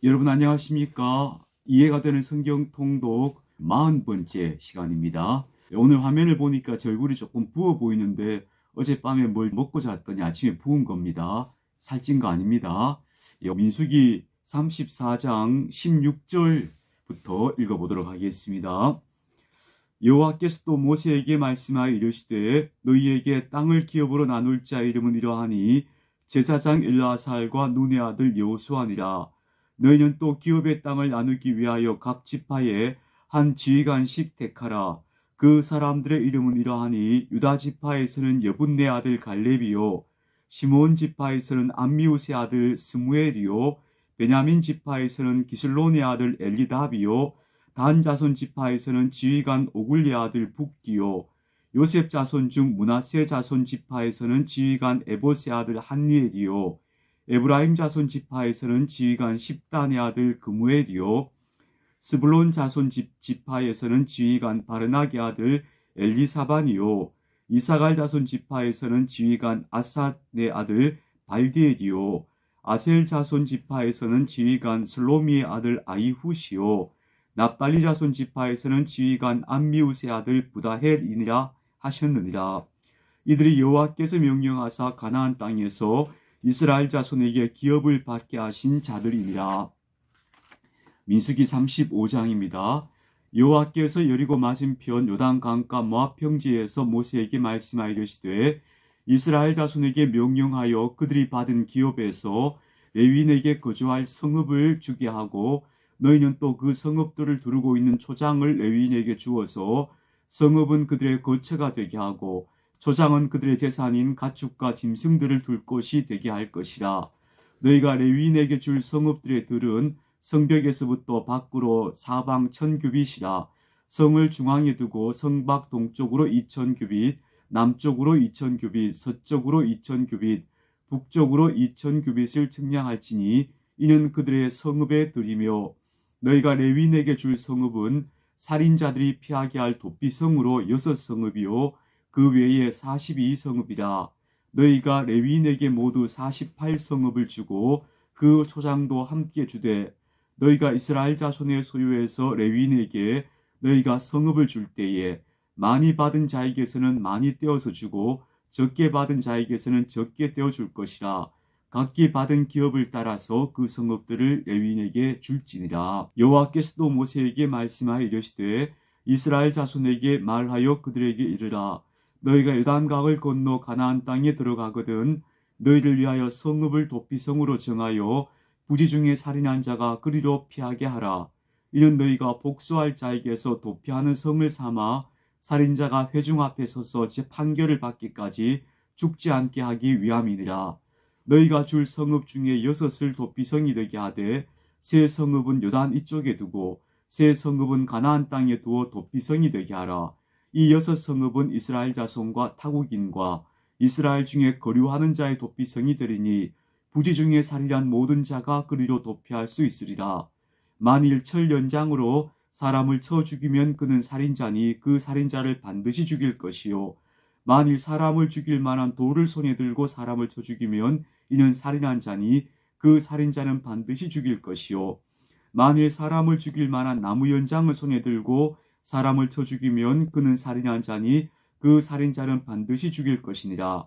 여러분 안녕하십니까? 이해가 되는 성경 통독 40번째 시간입니다. 오늘 화면을 보니까 제 얼굴이 조금 부어 보이는데 어젯밤에 뭘 먹고 잤더니 아침에 부은 겁니다. 살찐 거 아닙니다. 민수기 34장 16절부터 읽어보도록 하겠습니다. 여호와께서 또 모세에게 말씀하여 이르시되 너희에게 땅을 기업으로 나눌 자 이름은 이러하니 제사장 엘르아살과 눈의 아들 여호수아니라. 너희는 또 기업의 땅을 나누기 위하여 각 지파에 한 지휘관씩 택하라. 그 사람들의 이름은 이러하니 유다 지파에서는 여분네 아들 갈렙이요, 시몬 지파에서는 암미우스의 아들 스무엘이요, 베냐민 지파에서는 기슬론의 아들 엘리답이요, 단 자손 지파에서는 지휘관 오굴리의 아들 붓기요, 요셉 자손 중 므낫세 자손 지파에서는 지휘관 에봇의 아들 한니엘이요, 에브라임 자손 지파에서는 지휘관 십단의 아들 그무엘이요, 스불론 자손 지파에서는 지휘관 바르나의 아들 엘리사반이요, 이사갈 자손 지파에서는 지휘관 아삿의 아들 발디엘이요, 아셀 자손 지파에서는 지휘관 슬로미의 아들 아이훗이요, 납달리 자손 지파에서는 지휘관 암미우스의 아들 부다헬이니라 하셨느니라. 이들이 여호와께서 명령하사 가나안 땅에서 이스라엘 자손에게 기업을 받게 하신 자들이니라. 민수기 35장입니다. 여호와께서 여리고 맞은편 요단 강가 모압 평지에서 모세에게 말씀하여 이르시되 이스라엘 자손에게 명령하여 그들이 받은 기업에서 레위인에게 거주할 성읍을 주게 하고 너희는 또 그 성읍들을 두르고 있는 초장을 레위인에게 주어서 성읍은 그들의 거처가 되게 하고 초장은 그들의 재산인 가축과 짐승들을 둘 곳이 되게 할 것이라. 너희가 레위인에게 줄 성읍들의 들은 성벽에서부터 밖으로 사방 1000규빗이라. 성을 중앙에 두고 성밖 동쪽으로 2000규빗, 남쪽으로 2000규빗, 서쪽으로 2000규빗, 북쪽으로 2000규빗을 측량할지니 이는 그들의 성읍의 들이며 너희가 레위인에게 줄 성읍은 살인자들이 피하게 할 도피성으로 6성읍이요 그 외에 42성읍이라. 너희가 레위인에게 모두 48성읍을 주고 그 초장도 함께 주되 너희가 이스라엘 자손의 소유에서 레위인에게 너희가 성읍을 줄 때에 많이 받은 자에게서는 많이 떼어서 주고 적게 받은 자에게서는 적게 떼어 줄 것이라. 각기 받은 기업을 따라서 그 성읍들을 레위인에게 줄지니라. 여호와께서도 모세에게 말씀하여 이르시되 이스라엘 자손에게 말하여 그들에게 이르라. 너희가 요단강을 건너 가나안 땅에 들어가거든 너희를 위하여 성읍을 도피성으로 정하여 부지 중에 살인한 자가 그리로 피하게 하라. 이는 너희가 복수할 자에게서 도피하는 성을 삼아 살인자가 회중 앞에 서서 판결을 받기까지 죽지 않게 하기 위함이니라. 너희가 줄 성읍 중에 6을 도피성이 되게 하되 세 성읍은 요단 이쪽에 두고 세 성읍은 가나안 땅에 두어 도피성이 되게 하라. 이 6성읍은 이스라엘 자손과 타국인과 이스라엘 중에 거류하는 자의 도피성이 되리니 부지 중에 살인한 모든 자가 그리로 도피할 수 있으리라. 만일 철 연장으로 사람을 쳐 죽이면 그는 살인자니 그 살인자를 반드시 죽일 것이요. 만일 사람을 죽일 만한 돌을 손에 들고 사람을 쳐 죽이면 이는 살인한 자니 그 살인자는 반드시 죽일 것이요. 만일 사람을 죽일 만한 나무 연장을 손에 들고 사람을 쳐 죽이면 그는 살인한 자니 그 살인자는 반드시 죽일 것이니라.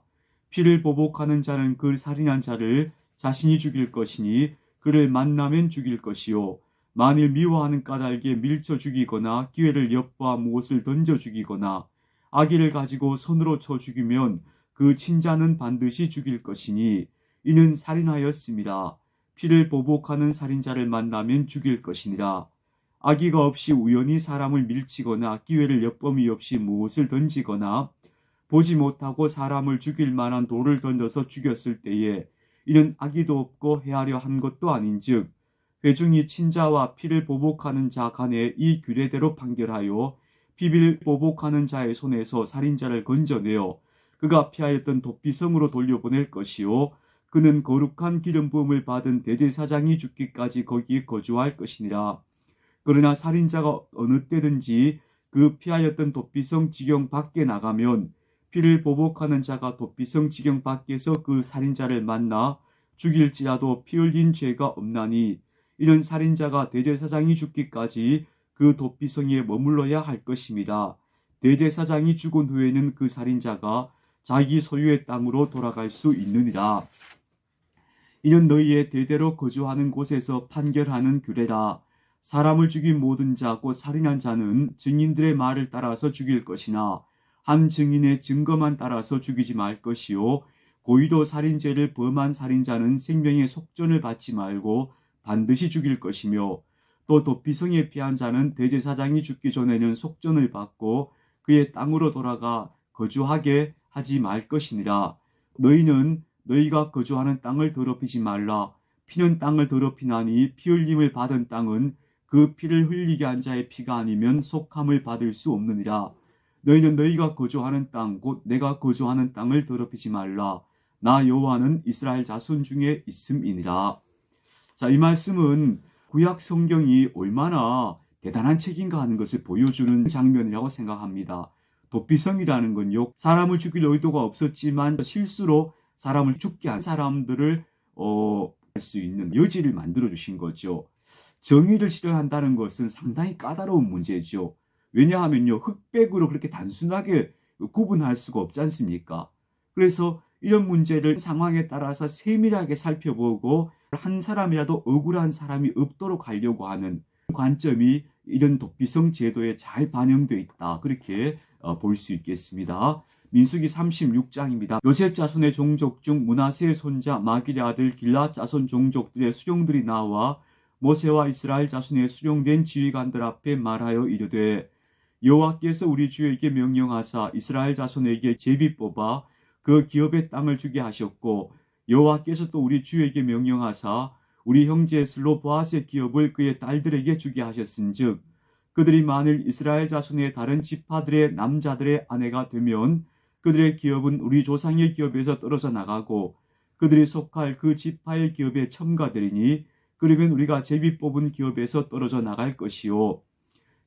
피를 보복하는 자는 그 살인한 자를 자신이 죽일 것이니 그를 만나면 죽일 것이요. 만일 미워하는 까닭에 밀쳐 죽이거나 기회를 엿봐 무엇을 던져 죽이거나 아기를 가지고 손으로 쳐 죽이면 그 친자는 반드시 죽일 것이니 이는 살인하였습니다. 피를 보복하는 살인자를 만나면 죽일 것이니라. 아기가 없이 우연히 사람을 밀치거나 기회를 엿범이 없이 무엇을 던지거나 보지 못하고 사람을 죽일 만한 돌을 던져서 죽였을 때에 이는 아기도 없고 해하려 한 것도 아닌즉 회중이 친자와 피를 보복하는 자 간에 이 규례대로 판결하여 피를 보복하는 자의 손에서 살인자를 건져내어 그가 피하였던 도피성으로 돌려보낼 것이요 그는 거룩한 기름 부음을 받은 대제사장이 죽기까지 거기에 거주할 것이니라. 그러나 살인자가 어느 때든지 그 피하였던 도피성 지경 밖에 나가면 피를 보복하는 자가 도피성 지경 밖에서 그 살인자를 만나 죽일지라도 피 흘린 죄가 없나니 이런 살인자가 대제사장이 죽기까지 그 도피성에 머물러야 할 것입니다. 대제사장이 죽은 후에는 그 살인자가 자기 소유의 땅으로 돌아갈 수 있느니라. 이는 너희의 대대로 거주하는 곳에서 판결하는 규례라. 사람을 죽인 모든 자 곧 살인한 자는 증인들의 말을 따라서 죽일 것이나 한 증인의 증거만 따라서 죽이지 말 것이요, 고의로 살인죄를 범한 살인자는 생명의 속전을 받지 말고 반드시 죽일 것이며, 또 도피성에 피한 자는 대제사장이 죽기 전에는 속전을 받고 그의 땅으로 돌아가 거주하게 하지 말 것이니라. 너희는 너희가 거주하는 땅을 더럽히지 말라. 피는 땅을 더럽히나니 피 흘림을 받은 땅은 그 피를 흘리게 한 자의 피가 아니면 속함을 받을 수 없느니라. 너희는 너희가 거주하는 땅 곧 내가 거주하는 땅을 더럽히지 말라. 나 여호와는 이스라엘 자손 중에 있음이니라. 자, 이 말씀은 구약 성경이 얼마나 대단한 책인가 하는 것을 보여주는 장면이라고 생각합니다. 도피성이라는 건요, 사람을 죽일 의도가 없었지만 실수로 사람을 죽게 한 사람들을 할 수 있는 여지를 만들어 주신 거죠. 정의를 실현한다는 것은 상당히 까다로운 문제죠. 왜냐하면요, 흑백으로 그렇게 단순하게 구분할 수가 없지 않습니까? 그래서 이런 문제를 상황에 따라서 세밀하게 살펴보고 한 사람이라도 억울한 사람이 없도록 하려고 하는 관점이 이런 도피성 제도에 잘 반영되어 있다, 그렇게 볼 수 있겠습니다. 민수기 36장입니다. 요셉 자손의 종족 중 므낫세의 손자 마길의 아들 길앗 자손 종족들의 수령들이 나와 모세와 이스라엘 자손의 수령된 지휘관들 앞에 말하여 이르되, 여호와께서 우리 주에게 명령하사 이스라엘 자손에게 제비 뽑아 그 기업의 땅을 주게 하셨고, 여호와께서 또 우리 주에게 명령하사 우리 형제 슬로보앗의 기업을 그의 딸들에게 주게 하셨은즉, 그들이 만일 이스라엘 자손의 다른 지파들의 남자들의 아내가 되면 그들의 기업은 우리 조상의 기업에서 떨어져 나가고 그들이 속할 그 지파의 기업에 첨가되리니, 그러면 우리가 제비 뽑은 기업에서 떨어져 나갈 것이요,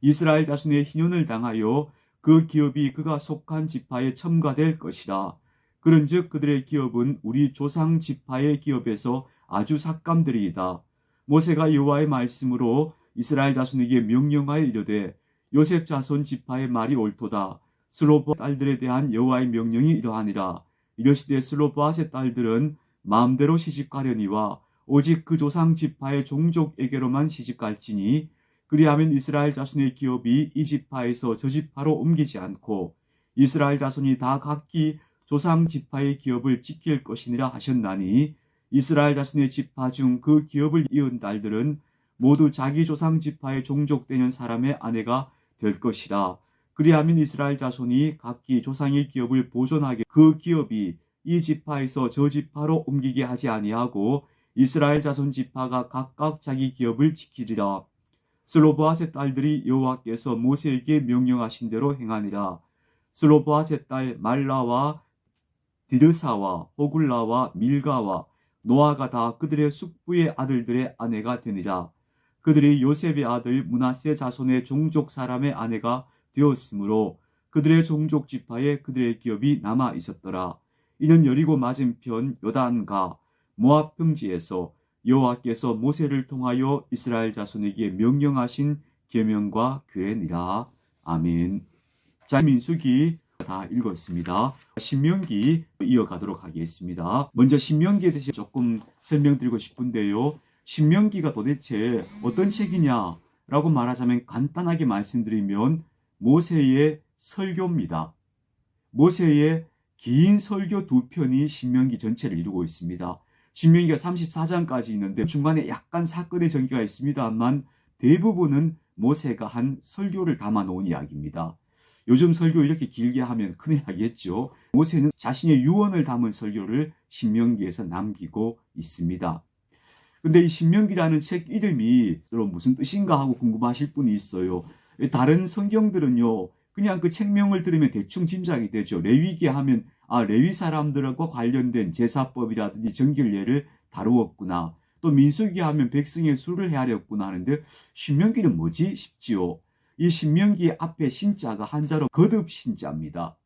이스라엘 자손의 희년을 당하여 그 기업이 그가 속한 지파에 첨가될 것이라. 그런즉 그들의 기업은 우리 조상 지파의 기업에서 아주 삭감되리이다. 모세가 여호와의 말씀으로 이스라엘 자손에게 명령하여 이르되, 요셉 자손 지파의 말이 옳도다. 슬로보앗 딸들에 대한 여호와의 명령이 이러하니라. 이르시되 슬로보앗의 딸들은 마음대로 시집가려니와 오직 그 조상 지파의 종족에게로만 시집갈지니, 그리하면 이스라엘 자손의 기업이 이 지파에서 저 지파로 옮기지 않고 이스라엘 자손이 다 각기 조상 지파의 기업을 지킬 것이니라 하셨나니, 이스라엘 자손의 지파 중 그 기업을 이은 딸들은 모두 자기 조상 지파의 종족되는 사람의 아내가 될 것이라. 그리하면 이스라엘 자손이 각기 조상의 기업을 보존하게 그 기업이 이 지파에서 저 지파로 옮기게 하지 아니하고 이스라엘 자손 지파가 각각 자기 기업을 지키리라. 슬로보앗의 딸들이 여호와께서 모세에게 명령하신 대로 행하니라. 슬로보앗의 딸 말라와 디르사와 호굴라와 밀가와 노아가 다 그들의 숙부의 아들들의 아내가 되니라. 그들이 요셉의 아들 므낫세 자손의 종족 사람의 아내가 되었으므로 그들의 종족 지파에 그들의 기업이 남아 있었더라. 이는 여리고 맞은편 요단가 모압 평지에서 여호와께서 모세를 통하여 이스라엘 자손에게 명령하신 계명과 규례니라. 아멘. 자, 민수기 다 읽었습니다. 신명기 이어가도록 하겠습니다. 먼저 신명기에 대해서 조금 설명드리고 싶은데요, 신명기가 도대체 어떤 책이냐라고 말하자면 간단하게 말씀드리면 모세의 설교입니다. 모세의 긴 설교 두 편이 신명기 전체를 이루고 있습니다. 신명기가 34장까지 있는데 중간에 약간 사건의 전개가 있습니다만 대부분은 모세가 한 설교를 담아 놓은 이야기입니다. 요즘 설교 이렇게 길게 하면 큰일 나겠죠. 모세는 자신의 유언을 담은 설교를 신명기에서 남기고 있습니다. 근데 이 신명기라는 책 이름이 무슨 뜻인가 하고 궁금하실 분이 있어요. 다른 성경들은요, 그냥 그 책명을 들으면 대충 짐작이 되죠. 레위기 하면 레위 사람들과 관련된 제사법이라든지 정결례를 다루었구나. 또 민수기 하면 백성의 수를 헤아렸구나 하는데 신명기는 뭐지 싶지요. 이 신명기 앞에 신자가 한자로 거듭 신자입니다.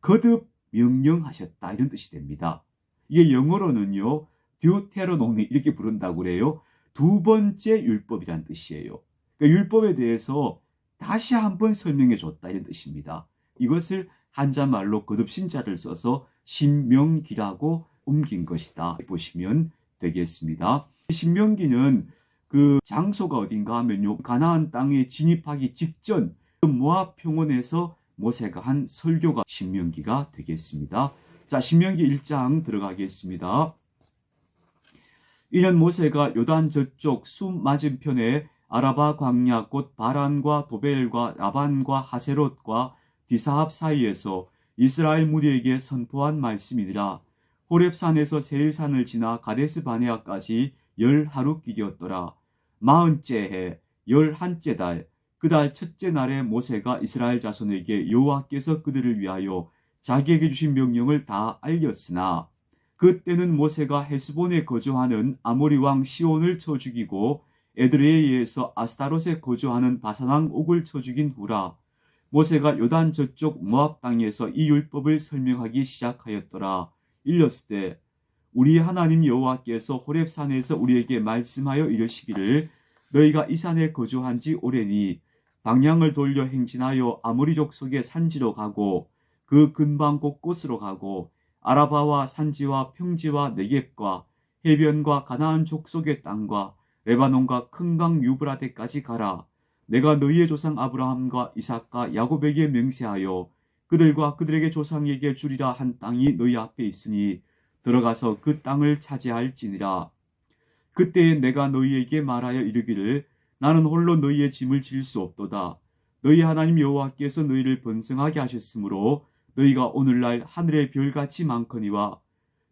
거듭 명령하셨다, 이런 뜻이 됩니다. 이게 영어로는요, 듀테로노미 이렇게 부른다고 그래요. 두 번째 율법이란 뜻이에요. 그러니까 율법에 대해서 다시 한번 설명해 줬다 이런 뜻입니다. 이것을 한자말로 거듭신자를 써서 신명기라고 옮긴 것이다 보시면 되겠습니다. 신명기는 그 장소가 어딘가 하면요, 가나안 땅에 진입하기 직전 모압 평원에서 모세가 한 설교가 신명기가 되겠습니다. 자, 신명기 1장 들어가겠습니다. 이는 모세가 요단 저쪽 숲 맞은편에 아라바 광야 곧 바란과 도벨과 라반과 하세롯과 디사합 사이에서 이스라엘 무리에게 선포한 말씀이니라. 호렙산에서 세일산을 지나 가데스 바네아까지 10하루길이었더라. 40째 해 11째 달 그 달 첫째 날에 모세가 이스라엘 자손에게 여호와께서 그들을 위하여 자기에게 주신 명령을 다 알렸으나 그때는 모세가 헤스본에 거주하는 아모리 왕 시온을 쳐 죽이고 에드레이에서 아스타롯에 거주하는 바산 왕 옥을 쳐 죽인 후라. 모세가 요단 저쪽 모압 땅에서 이 율법을 설명하기 시작하였더라. 일렀을 때 우리 하나님 여호와께서 호렙산에서 우리에게 말씀하여 이르시기를 너희가 이 산에 거주한 지 오래니 방향을 돌려 행진하여 아모리 족속의 산지로 가고 그 근방 곳곳으로 가고 아라바와 산지와 평지와 네겝과 해변과 가나안 족속의 땅과 레바논과 큰 강 유브라데까지 가라. 내가 너희의 조상 아브라함과 이삭과 야곱에게 맹세하여 그들과 그들에게 조상에게 주리라 한 땅이 너희 앞에 있으니 들어가서 그 땅을 차지할지니라. 그때에 내가 너희에게 말하여 이르기를 나는 홀로 너희의 짐을 질 수 없도다. 너희 하나님 여호와께서 너희를 번성하게 하셨으므로 너희가 오늘날 하늘의 별같이 많거니와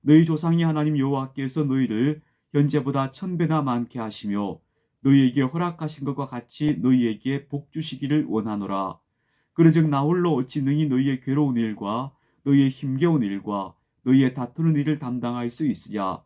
너희 조상의 하나님 여호와께서 너희를 현재보다 1000배나 많게 하시며 너희에게 허락하신 것과 같이 너희에게 복 주시기를 원하노라. 그러즉 나 홀로 어찌 능히 너희의 괴로운 일과 너희의 힘겨운 일과 너희의 다투는 일을 담당할 수 있으랴.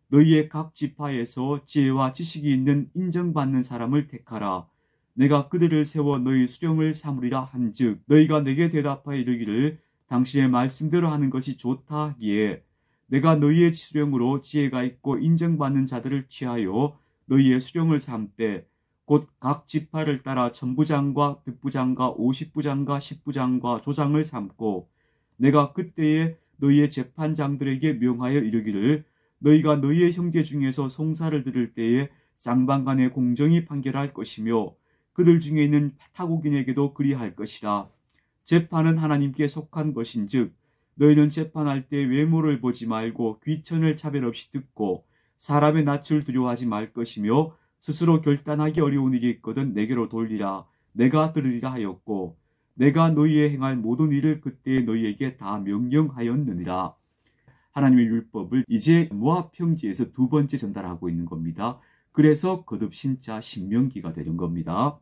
너희의 각 지파에서 지혜와 지식이 있는 인정받는 사람을 택하라. 내가 그들을 세워 너희 수령을 삼으리라 한즉 너희가 내게 대답하여 이르기를 당신의 말씀대로 하는 것이 좋다 하기에 내가 너희의 수령으로 지혜가 있고 인정받는 자들을 취하여 너희의 수령을 삼되 곧 각 지파를 따라 천부장과 백부장과 50부장과 10부장과 조장을 삼고 내가 그때에 너희의 재판장들에게 명하여 이르기를 너희가 너희의 형제 중에서 송사를 들을 때에 쌍방간에 공정히 판결할 것이며 그들 중에 있는 타국인에게도 그리할 것이라. 재판은 하나님께 속한 것인즉 너희는 재판할 때 외모를 보지 말고 귀천을 차별 없이 듣고 사람의 낯을 두려워하지 말 것이며 스스로 결단하기 어려운 일이 있거든 내게로 돌리라. 내가 들으리라 하였고 내가 너희의 행할 모든 일을 그때 너희에게 다 명령하였느니라. 하나님의 율법을 이제 모압 평지에서 두 번째 전달하고 있는 겁니다. 그래서 거듭신자 신명기가 되는 겁니다.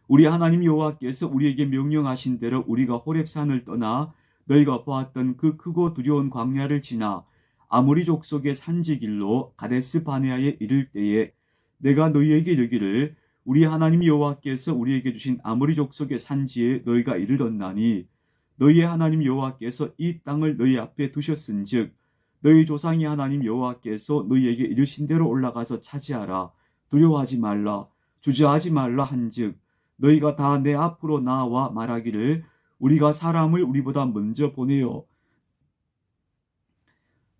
우리 하나님 여호와께서 우리에게 명령하신 대로 우리가 호렙산을 떠나 너희가 보았던 그 크고 두려운 광야를 지나 아모리 족속의 산지길로 가데스 바네아에 이를 때에 내가 너희에게 이르기를 우리 하나님 여호와께서 우리에게 주신 아모리 족속의 산지에 너희가 이르렀나니 너희의 하나님 여호와께서 이 땅을 너희 앞에 두셨은즉 너희 조상의 하나님 여호와께서 너희에게 이르신 대로 올라가서 차지하라. 두려워하지 말라. 주저하지 말라 한즉 너희가 다 내 앞으로 나와 말하기를 우리가 사람을 우리보다 먼저 보내어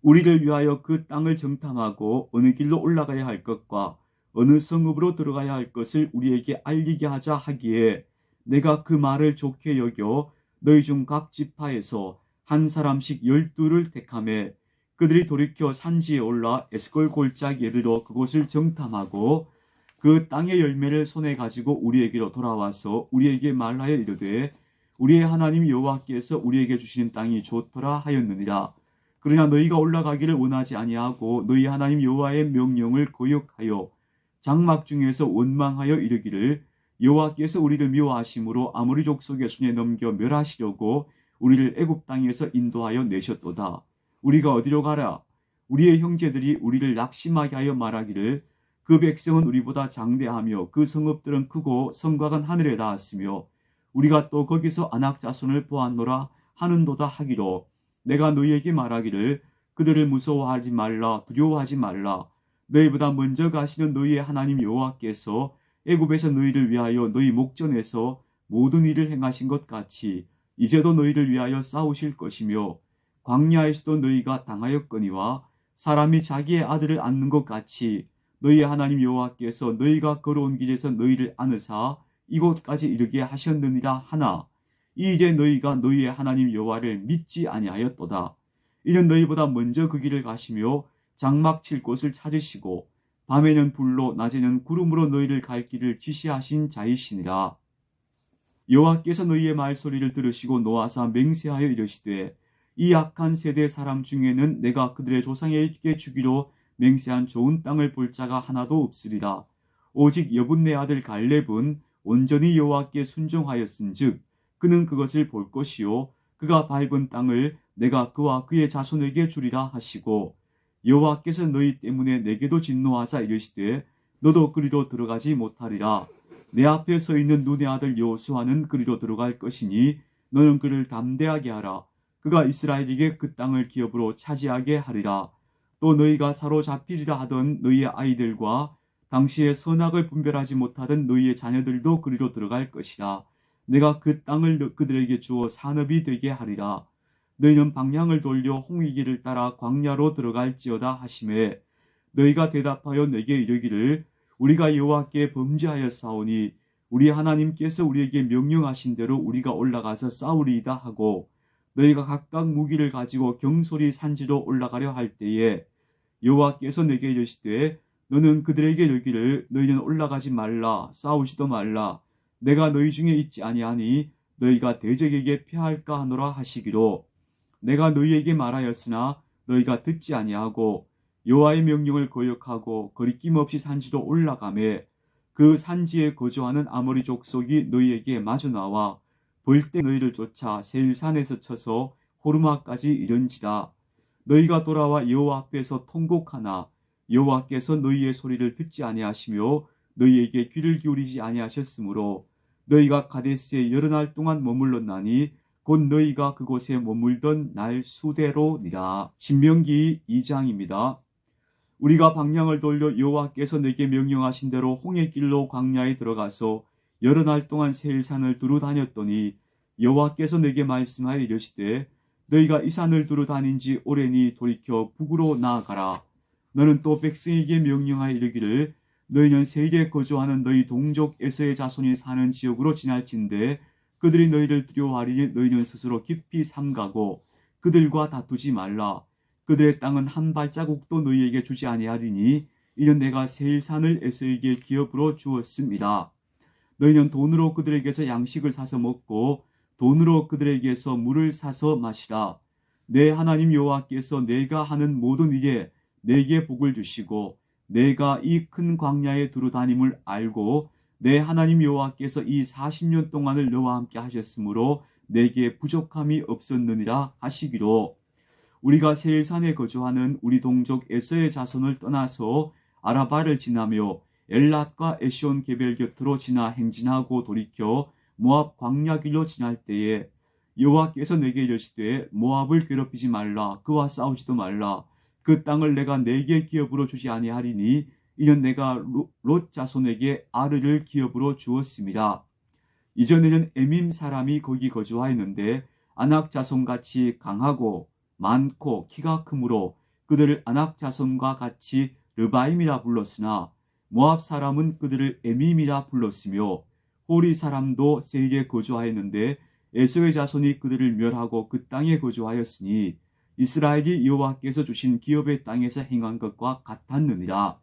우리를 위하여 그 땅을 정탐하고 어느 길로 올라가야 할 것과 어느 성읍으로 들어가야 할 것을 우리에게 알리게 하자 하기에 내가 그 말을 좋게 여겨 너희 중 각 지파에서 한 사람씩 12를 택하매 그들이 돌이켜 산지에 올라 에스골 골짜기에 이르러 그곳을 정탐하고 그 땅의 열매를 손에 가지고 우리에게로 돌아와서 우리에게 말하여 이르되 우리의 하나님 여호와께서 우리에게 주시는 땅이 좋더라 하였느니라. 그러나 너희가 올라가기를 원하지 아니하고 너희 하나님 여호와의 명령을 거역하여 장막 중에서 원망하여 이르기를 여호와께서 우리를 미워하심으로 아모리 족속의 손에 넘겨 멸하시려고 우리를 애굽 땅에서 인도하여 내셨도다. 우리가 어디로 가라? 우리의 형제들이 우리를 낙심하게 하여 말하기를 그 백성은 우리보다 장대하며 그 성읍들은 크고 성곽은 하늘에 닿았으며 우리가 또 거기서 아낙 자손을 보았노라 하는도다 하기로 내가 너희에게 말하기를 그들을 무서워하지 말라 두려워하지 말라. 너희보다 먼저 가시는 너희의 하나님 여호와께서 애굽에서 너희를 위하여 너희 목전에서 모든 일을 행하신 것 같이 이제도 너희를 위하여 싸우실 것이며 광야에서도 너희가 당하였거니와 사람이 자기의 아들을 안는 것 같이 너희의 하나님 여호와께서 너희가 걸어온 길에서 너희를 안으사 이곳까지 이르게 하셨느니라 하나 이 일에 너희가 너희의 하나님 여호와를 믿지 아니하였도다. 이는 너희보다 먼저 그 길을 가시며 장막 칠 곳을 찾으시고 밤에는 불로 낮에는 구름으로 너희를 갈 길을 지시하신 자이시니라. 여호와께서 너희의 말소리를 들으시고 노하사 맹세하여 이르시되 이 악한 세대 사람 중에는 내가 그들의 조상에게 주기로 맹세한 좋은 땅을 볼 자가 하나도 없으리라. 오직 여분네 아들 갈렙은 온전히 여호와께 순종하였은즉 그는 그것을 볼 것이요 그가 밟은 땅을 내가 그와 그의 자손에게 주리라 하시고 여호와께서 너희 때문에 내게도 진노하사 이르시되 너도 그리로 들어가지 못하리라. 내 앞에 서 있는 눈의 아들 여호수아는 그리로 들어갈 것이니 너는 그를 담대하게 하라. 그가 이스라엘에게 그 땅을 기업으로 차지하게 하리라. 또 너희가 사로잡히리라 하던 너희의 아이들과 당시에 선악을 분별하지 못하던 너희의 자녀들도 그리로 들어갈 것이라. 내가 그 땅을 그들에게 주어 산업이 되게 하리라. 너희는 방향을 돌려 홍해길을 따라 광야로 들어갈지어다 하시매 너희가 대답하여 내게 이르기를 우리가 여호와께 범죄하였사오니 우리 하나님께서 우리에게 명령하신 대로 우리가 올라가서 싸우리이다 하고 너희가 각각 무기를 가지고 경솔히 산지로 올라가려 할 때에 여호와께서 내게 이르시되 너는 그들에게 이르기를 너희는 올라가지 말라 싸우지도 말라 내가 너희 중에 있지 아니하니 너희가 대적에게 패할까 하노라 하시기로 내가 너희에게 말하였으나 너희가 듣지 아니하고 여호와의 명령을 거역하고 거리낌 없이 산지로 올라가매 그 산지에 거주하는 아모리 족속이 너희에게 마주 나와 벌떼 너희를 쫓아 세일산에서 쳐서 호르마까지 이른지라. 너희가 돌아와 여호와 앞에서 통곡하나 여호와께서 너희의 소리를 듣지 아니하시며 너희에게 귀를 기울이지 아니하셨으므로 너희가 가데스에 여러 날 동안 머물렀나니 곧 너희가 그곳에 머물던 날 수대로니라. 신명기 2장입니다. 우리가 방향을 돌려 여호와께서 내게 명령하신 대로 홍해길로 광야에 들어가서 여러 날 동안 세일산을 두루 다녔더니 여호와께서 내게 말씀하여 이르시되 너희가 이 산을 두루 다닌 지 오래니 돌이켜 북으로 나아가라. 너는 또 백성에게 명령하여 이르기를 너희는 세일에 거주하는 너희 동족 에서의 자손이 사는 지역으로 지날진대 그들이 너희를 두려워하리니 너희는 스스로 깊이 삼가고 그들과 다투지 말라. 그들의 땅은 한 발자국도 너희에게 주지 아니하리니 이는 내가 세일산을 에서에게 기업으로 주었습니다. 너희는 돈으로 그들에게서 양식을 사서 먹고 돈으로 그들에게서 물을 사서 마시라. 내 하나님 여호와께서 내가 하는 모든 일에 내게 복을 주시고 내가 이 큰 광야에 두루 다님을 알고 내 하나님 여호와께서 이 40년 동안을 너와 함께 하셨으므로 내게 부족함이 없었느니라 하시기로 우리가 세일산에 거주하는 우리 동족 에서의 자손을 떠나서 아라바를 지나며 엘랏과 에시온 게벨 곁으로 지나 행진하고 돌이켜 모압 광야길로 지날 때에 여호와께서 내게 이르시되 모압을 괴롭히지 말라 그와 싸우지도 말라 그 땅을 내가 내게 기업으로 주지 아니하리니 이는 내가 롯 자손에게 아르를 기업으로 주었습니다. 이전에는 에밈 사람이 거기 거주하였는데 아낙 자손같이 강하고 많고 키가 크므로 그들을 아낙 자손과 같이 르바임이라 불렀으나 모압 사람은 그들을 에밈이라 불렀으며 호리 사람도 세일에 거주하였는데 에서의 자손이 그들을 멸하고 그 땅에 거주하였으니 이스라엘이 여호와께서 주신 기업의 땅에서 행한 것과 같았느니라.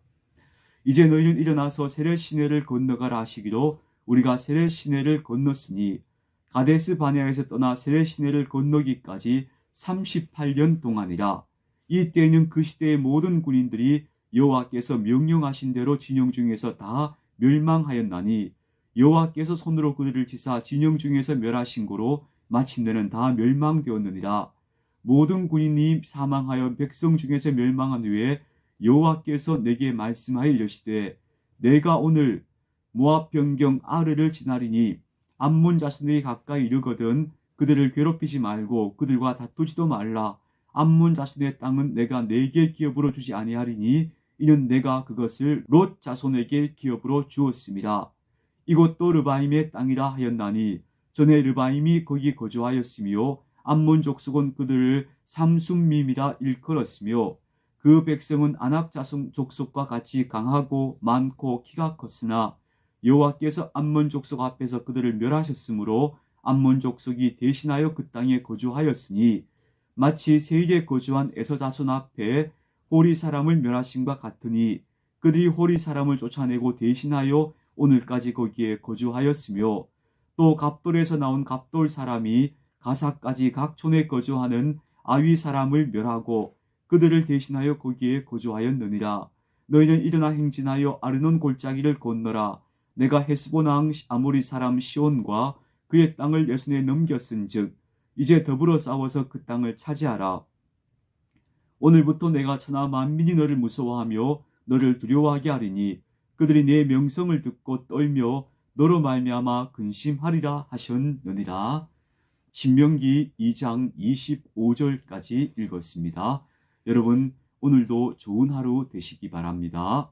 이제 너희는 일어나서 세렛 시내를 건너가라 하시기로 우리가 세렛 시내를 건넜으니 가데스 바네아에서 떠나 세렛 시내를 건너기까지 38년 동안이라. 이 때에는 그 시대의 모든 군인들이 여호와께서 명령하신 대로 진영 중에서 다 멸망하였나니 여호와께서 손으로 그들을 치사 진영 중에서 멸하신 고로 마침내는 다 멸망되었느니라. 모든 군인이 사망하여 백성 중에서 멸망한 후에 여호와께서 내게 말씀하여 이르시되 내가 오늘 모압 변경 아르를 지나리니 암몬 자손들이 가까이 이르거든 그들을 괴롭히지 말고 그들과 다투지도 말라. 암몬 자손의 땅은 내가 내게 기업으로 주지 아니하리니 이는 내가 그것을 롯 자손에게 기업으로 주었습니다. 이곳도 르바임의 땅이라 하였나니 전에 르바임이 거기 거주하였으며 암몬 족속은 그들을 삼순밈이라 일컬었으며 그 백성은 아낙 자손 족속과 같이 강하고 많고 키가 컸으나 여호와께서 암몬 족속 앞에서 그들을 멸하셨으므로 암몬 족속이 대신하여 그 땅에 거주하였으니 마치 세일에 거주한 에서 자손 앞에 호리 사람을 멸하심과 같으니 그들이 호리 사람을 쫓아내고 대신하여 오늘까지 거기에 거주하였으며 또 갑돌에서 나온 갑돌 사람이 가사까지 각 촌에 거주하는 아위 사람을 멸하고 그들을 대신하여 거기에 거주하였느니라. 너희는 일어나 행진하여 아르논 골짜기를 건너라. 내가 헤스본 왕 아모리 사람 시온과 그의 땅을 내 손에 넘겼은즉 이제 더불어 싸워서 그 땅을 차지하라. 오늘부터 내가 천하 만민이 너를 무서워하며 너를 두려워하게 하리니 그들이 내 명성을 듣고 떨며 너로 말미암아 근심하리라 하셨느니라. 신명기 2장 25절까지 읽었습니다. 여러분 오늘도 좋은 하루 되시기 바랍니다.